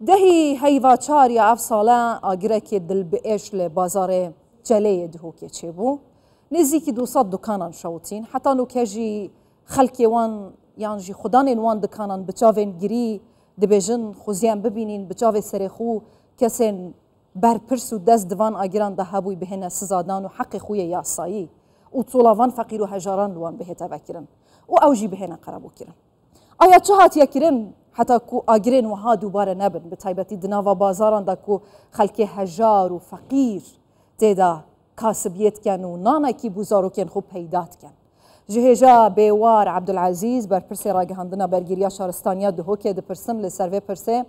دهی هیوا چار یا اف ساله آگره که دل بهش لبازار جله دهو که چه بو نزدیکی 200 دکانان شوتین حتی نوکجی خلکی وان یعنی خدان وان دکانان بچاون گیری دبیجن خوزیان ببینین بچاو سرخو کسین برپرس و دست دوان آگران ده هبوی بهنه سزادان و حق خوی یاسایی و طولوان فقیر و هجاران لوان بهت وکرن و اوجی بهنه قربو کرن آیا چه هاتیا کرن حتی کو آگرین وها دوباره نبن به تایبتی دناوا بازاران دا کو خلک هجار و فقیر تیدا کاسبیت کن و نانکی بوزارو کن خوب پیدات کن جهجا بیوار عبدالعزیز بر پرسی راگه هندنا برگیریا شارستانیا دهو که دپرسم لسروی پرسه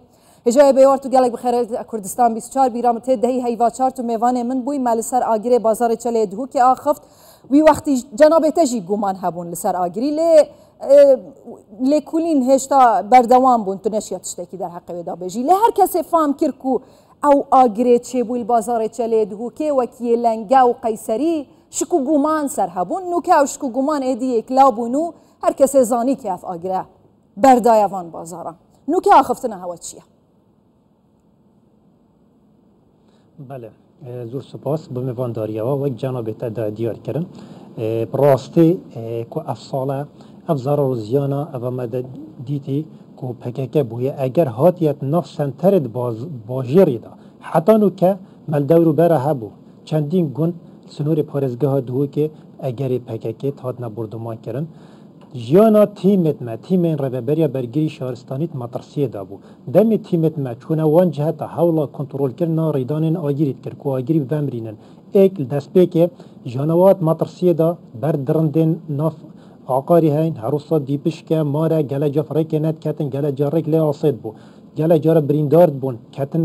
هجای بیوار تو گلک بخیر کردستان 24 بیرام ته دهی هیوا 4 تو میوان من بوی مال سر آگری بازار چله دهو که آخفت وی وقتی جناب تجی گمان هبون لسر آگری لی کلین هشتا بردوام بون تو نشیت تشتکی در حق ودا بجی لی هر کسی فهم کرکو او آگری چه بوی بازار چله دهو که وکی لنگا و قیصری شکو گمان سر هبون نو که او شکو گمان ایدی اکلابونو هر کسی زانی که اف آگره بردایوان بازارا نو که آخفتنه هوا چیه بله زور سپاس به میوانداریا و جناب تا دیار کردن براستی که افساله افزار روزیانا و مدد دیتی که پکک بویه اگر هاتیت نف سنترد باجری دا حتی نو که ملدورو بره هبو چندین گون سنور پارزگاه دو که اگر پکک هات نبردمان کردن جیانا تیمت ما تیمین رببریا برگیری شهرستانیت مطرسیه دابو دمی تیمت ما چون وان جهت حالا کنترل کردن ریدانن آگیریت کرد کو آگیری بمرینن ایک دست که جانوات مطرسیه دا بردرندن ناف عقاری هین هروسا دیپش که ماره گله جفره کنت کتن گله جارک لی آسید بو گله جار بریندارد بون کتن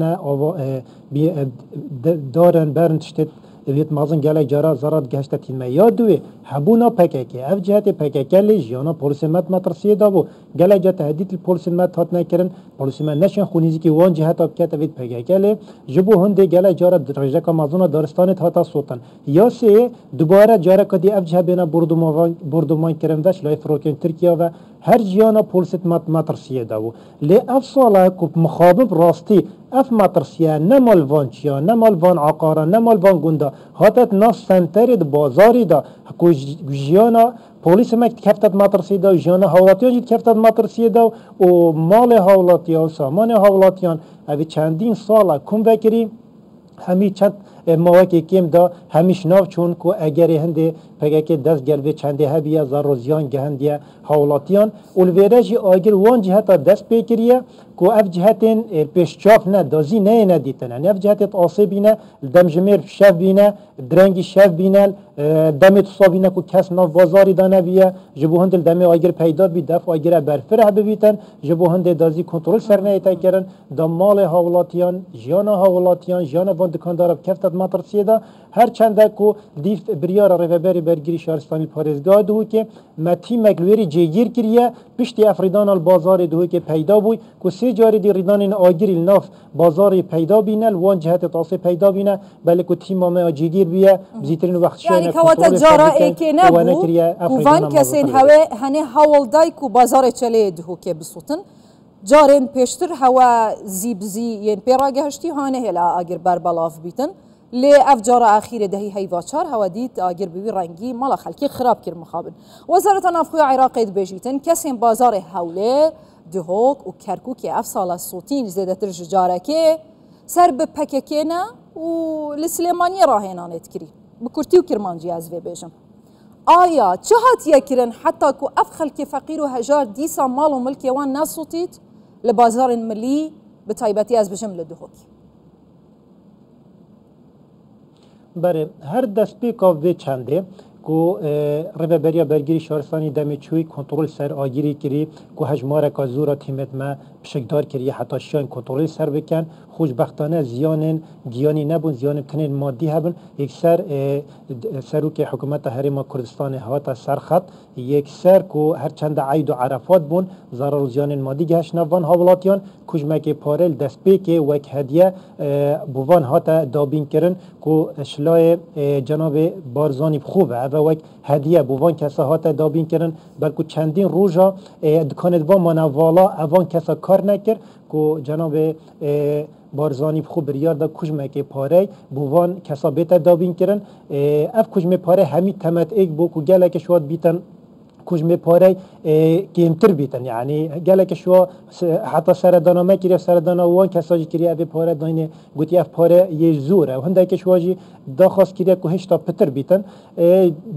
دارن برن تشتت ویت مازن گله جارا زراد گشت تیمه یاد دوی حبونا پککی اف جهت پککی لی جانا پلیسمت مطرسیه دابو گله جهت هدیت پلیسمت هات نکرن پلیسمت نشن خونیزی که وان جهت آب کت ویت پککی لی جبو هنده گله جارا رجا کامازونا دارستانت هاتا سوتن یا سه دوباره جارا کدی اف جهت بینا بردومان کرن داشت لای فروکن ترکیه و هر جیانا پلیست مطرسیه دابو لی اف ساله کب مخابب راستی اف مطرسیه نمال وان چیا نمال وان عقارا نمال وان گنده هاتت ناس سنترد بازاری دا کو جیانا پلیس مکت کفتت مطرسیه دا جیانا حولاتیان جید کفتت مطرسیه دا و مال حولاتیان و سامان حولاتیان اوی چندین ساله کم بکری همی چند مواقع کم دا همیش ناو چون کو اگر هنده پگه دست گلوه چنده هبیه زاروزیان گهندیه حولاتیان اولویرجی آگر وان جهت دست بکریه کو اف جهتین پیشچاف نه دازی نه ندیتنه اف جهت آسه بینه دم جمیر شف بینه درنگی شف بینه دم تصا بینه کو کس ناو بازاری دانه بیه جبو هندل دم آگر پیدا بی دف آگر برفره ببیتن جبو هنده دازی کنترل سر نه ایتا کرن دم مال حولاتیان جیانا حولاتیان جیانا وان دکاندار کفتت مطرسیه دا هر چنده کو دیف بریار رهبری برگیری شهرستانی پارزگاه دو که متی مگلوری جیگیر کریه پشت افریدان البازار دو که پیدا بوی کو سه جاری دی ریدان آگیری ناف بازار پیدا بینه وان جهت تاسه پیدا بینه بله کو تیم ما جیگیر بیه بزیترین وقت شونه یعنی کوات جارا ایک نبو وان کسین هنه حوالدای کو بازار چله دو که بسوتن جارن پیشتر هوا زیبزی ین پیراگه هشتی هانه هلا آگر بربلاف بیتن لی افجار اخیر دهی هیوا 4 هوا دید آگر بوی رنگی مالا خلکی خراب کر مخابن وزارت نافخوی عراقی بیجیتن کسین بازار حوله دهوک و کرکوک اف سال صوتین زیده تر جاره که سر به پککینا و لسلیمانی راهنانت کری بکرتی و کرمانجی از وی بیجم آیا چه هاتیه کرن حتی که اف خلک فقیر و هجار دیسا مال و ملکی وان ناسوتید لبازار ملی به تایبتی از بجم لدهوک بله هر دست پیکاوی چنده کو رهبری برگیری شهرستانی دم چوی کنترل سر آگیری کری کو هجمار کازورا تیمت ما بشکدار کری حتی شان کنترل سر بکن خوشبختانه زیان گیانی نبود زیان تنین مادی هبن یک سر که حکومت حریم کردستان هات سرخط یک سر کو هر چند عید و عرفات بون ضرر زیان مادی گهش نوان حوالاتیان کجمک پارل دست پی که وک هدیه بوان هات دابین کرن کو شلای جناب بارزانی خوبه و وک هدیه بوان کسا هات دابین کرن بلکه چندین روزا دکانت با منوالا اوان کسا کار نکر کو جناب بارزانی خوب بریار دا کجمه که پاره بوان کسا بیت دابین کرن اف کجمه پاره همین تمت ایک بو کو گله که شواد بیتن کجمه پاره کمتر بیتن یعنی گله که شو حتی سردانا ما کریه سردانا وان کساجی کریه اوی پاره داینه گوتی اف پاره یه زوره و هنده که شواجی داخواست کریه که هشتا پتر بیتن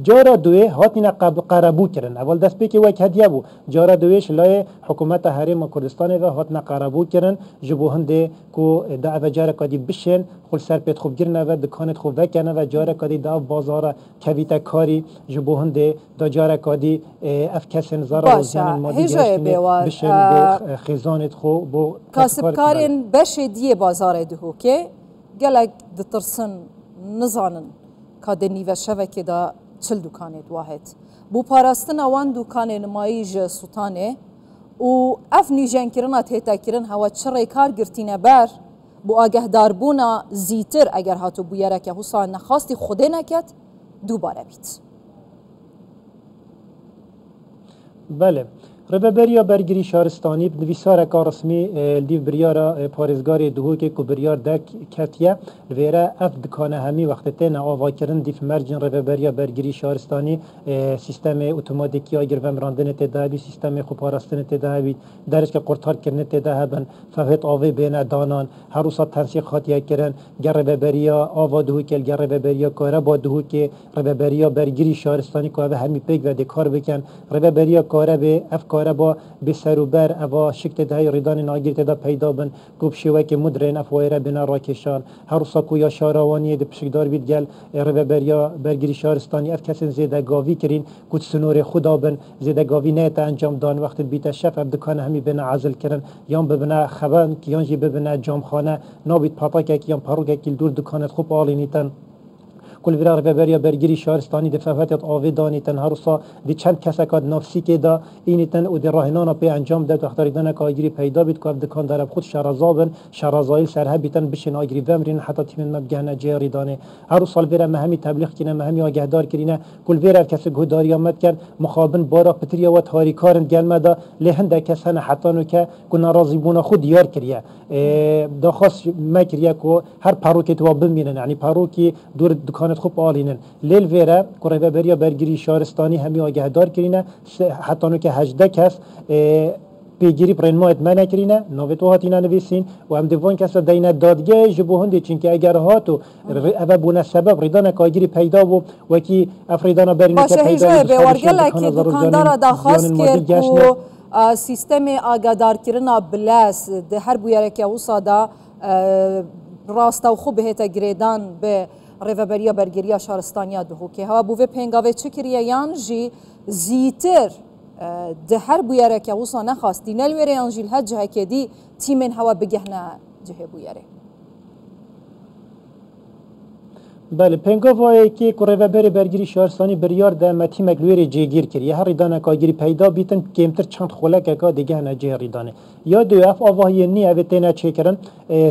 جارا دوی هاتین قربو کرن اول دست بی که وک هدیه بو جارا دویش لای حکومت حریم کردستان و هاتین قربو کرن جبو هنده که دا اوه جارا کادی بشن خل سر پیت خوب گرنه و دکانت خوب وکنه و جارا کادی دا بازار کویتا کاری جبو هنده دا جارا کادی اف کسن زارا و زیان مادی گشتنه بشن بو خیزانت خو بو کاسب کارین بشه دیه بازار دهو که گلک دترسن نزانن که نیوه شوکه دا چل دکانت واحد بو پاراستن اوان دکان نماییج سلطانه و اف نیجن کرنا تیتا کرن هوا چره کار گرتینه بر بو آگه داربونا زیتر اگر هاتو بویره که حسان نخواستی خوده نکد دوباره بیت بله رببریا برگری شهرستانی نویسار کار رسمی لیو بریارا پارزگاری دهو که بریار دک کتیه ویره اف دکانه همی وقت تن آوا کرن دیف مرجن رببریا برگری شهرستانی سیستم اتوماتیکی آگر و مراندن تداوی سیستم خوب پاراستن تداوی درش که قرطار کردن تداوی فهمت آوی بین دانان هر روز تنسیق خاطیه کردن گر رببریا آوا دهو که گر رببریا کاره با دهو که رببریا برگری شهرستانی که همی پیک و دکار بکن رببریا کاره به اف کاره با بسروبر اوا شکت ده ریدان ناگیر تدا پیدا بن گوب شوه که مدرن افوایره بنا راکشان هر ساکو یا شاروانی ده پشکدار بید گل رببریا برگری شهرستانی اف کسین زیده گاوی کرین کود سنور خدا بن زیده گاوی نه تا انجام دان وقت بیت شف اب دکان همی بنا عزل کرن یان ببنا خبن کیان جی ببنا جامخانه نابید پاپاکه کیان پاروکه کیل دور دکانت خوب آلینیتن کل ویرا رببریا برگری شهرستانی دفعات آوی دانی تن هر روزا دی چند کسکات نفسی که دا اینی تن و دی راهنانا پی انجام داد وقتی دانه کاگیری پیدا بید که دکان داره خود شرازابن شرازایل سرها بیتن بشن آگیری ومرین حتی تیم مبگهنا جیری دانه هر روز سال ویرا مهمی تبلیغ کنه مهمی آگهدار کرینه کل ویرا کسی گهداری آمد کرد مخابن بارا پتریا و تاری کارن گلمه دا لهنده کسانه حتی نو که ناراضی بونا خود یار کریه داخواست مکریه که هر پاروکی تو ببینن یعنی پاروکی دور دکان خوب آلینن لیل ویره که بریا برگری شهرستانی همی آگهدار کرینه حتی نو که 18 کس پیگیری پرنمایت منع کرینه نویتو هاتینا نویسین و هم دوان کس دینه دادگاه جبو هنده چونکه اگر هاتو اوه بونه سبب ریدان کاگیری پیدا بو و کی افریدان برینه که پیدا باشه به ورگله که دکاندار داخواست کرد و سیستم آگهدار کرنا بلاس ده هر بویره که اوسا دا راستا و خوب هیتا گریدان به رهبریا برگریا شهرستانیا دهو که ها بوه پنگاوه چکریه یان جی زیتر ده هر بویره که اوسا نخواستی نلویره یان جیل هد جه که دی تیمن هوا بگهنه جه بویره بله پنگاوایی که رهبر برگری شهرستانی بریار ده متی مگلویر جگیر کریه هر ریدانه کاگیری پیدا بیتن کمتر چند خلک که دیگه نه جه ریدانه یا دو اف آواهی نی اوتینا چه کرن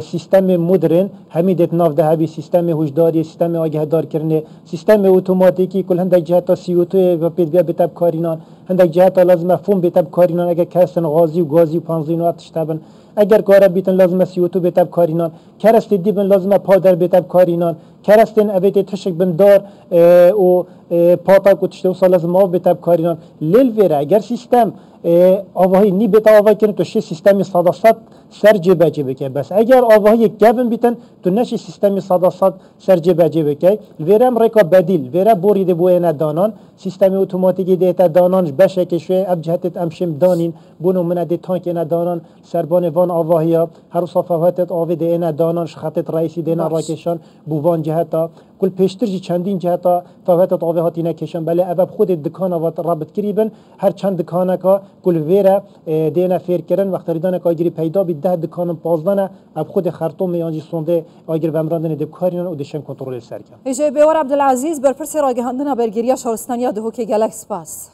سیستم مدرن همیدت ناف ده هبی سیستم هوشداری سیستم آگهدار کرنه سیستم اتوماتیکی کل هندک جهت CO2 و پید بیا بتاب کارینان هندک جهت لازم فون بتاب کارینان اگه کسن غازی و گازی و پانزین و اتشتابن اگر کار بیتن لازم CO2 بتاب کارینان کرست دیبن لازم پادر بتاب کارینان کرستن اویت تشک بندار و پاتا کو تشته وصل لازم آب بتاب کارینان لیل ویره اگر سیستم آواهی نی بتا آواهی کنه تو شی سیستمی صداست سر جبه جبه که بس اگر آواهی گفن بیتن تو نشی سیستمی صداست سر جبه جبه که ویرم رکا بدیل ویره بورید بوینه دانان سیستمی اتوماتیکی دیتا دانانش بشه که شوی اب جهتت امشم دانین بونو من دی تانک اینا دانان سربان وان آواهی هر صفحاتت آوی دی اینا دانانش خطت رئیسی دینا راکشان بوان جهتا کل پیشترجی چندین جهتا فواتت آوی هاتی نکشن بله اب خود دکان و رابط کریبن هر چند دکانه که کل ویره دینا فیر کردن وقت ریدان که آگیری پیدا بید 10 دکان پازدانه اب خود خرطوم میانجی سونده آگیر بمراندن دکارینان و دشن کنترل سر کن. ایجای بیوار عبدالعزیز برپرس راگهاندن برگریا شهرستانیا دهو که گلکس پاس.